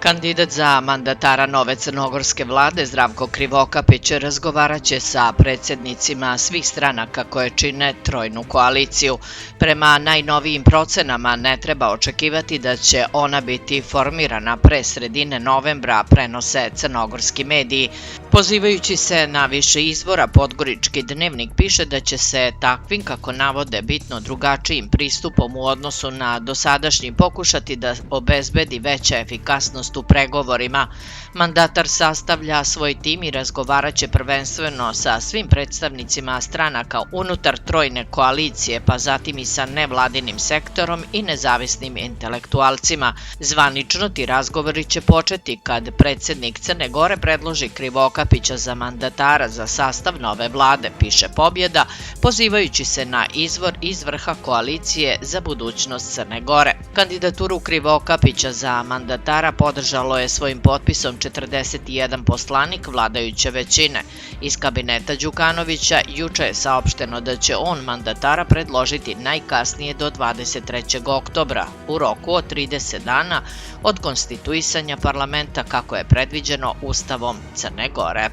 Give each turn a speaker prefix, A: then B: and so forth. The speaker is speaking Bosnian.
A: Kandidat za mandatara nove crnogorske vlade Zdravko Krivokapić razgovaraće sa predsjednicima svih stranaka koje čine trojnu koaliciju. Prema najnovijim procenama ne treba očekivati da će ona biti formirana pre sredine novembra, prenose crnogorski mediji. Pozivajući se na više izvora, Podgorički dnevnik piše da će se takvim, kako navode, bitno drugačijim pristupom u odnosu na dosadašnji pokušati da obezbedi veća efikasnost u pregovorima. Mandatar sastavlja svoj tim i razgovaraće prvenstveno sa svim predstavnicima stranaka unutar trojne koalicije, pa zatim i sa nevladinim sektorom i nezavisnim intelektualcima. Zvanično ti razgovori će početi kad predsjednik Crne Gore predloži Krivokapića za mandatara za sastav nove vlade, piše Pobjeda, pozivajući se na izvor iz vrha koalicije za budućnost Crne Gore. Kandidaturu Krivokapića za mandatara podržalo je svojim potpisom 41 poslanik vladajuće većine. Iz kabineta Đukanovića juče je saopšteno da će on mandatara predložiti najkasnije do 23. oktobra, u roku od 30 dana od konstituisanja parlamenta kako je predviđeno Ustavom Crne Gore.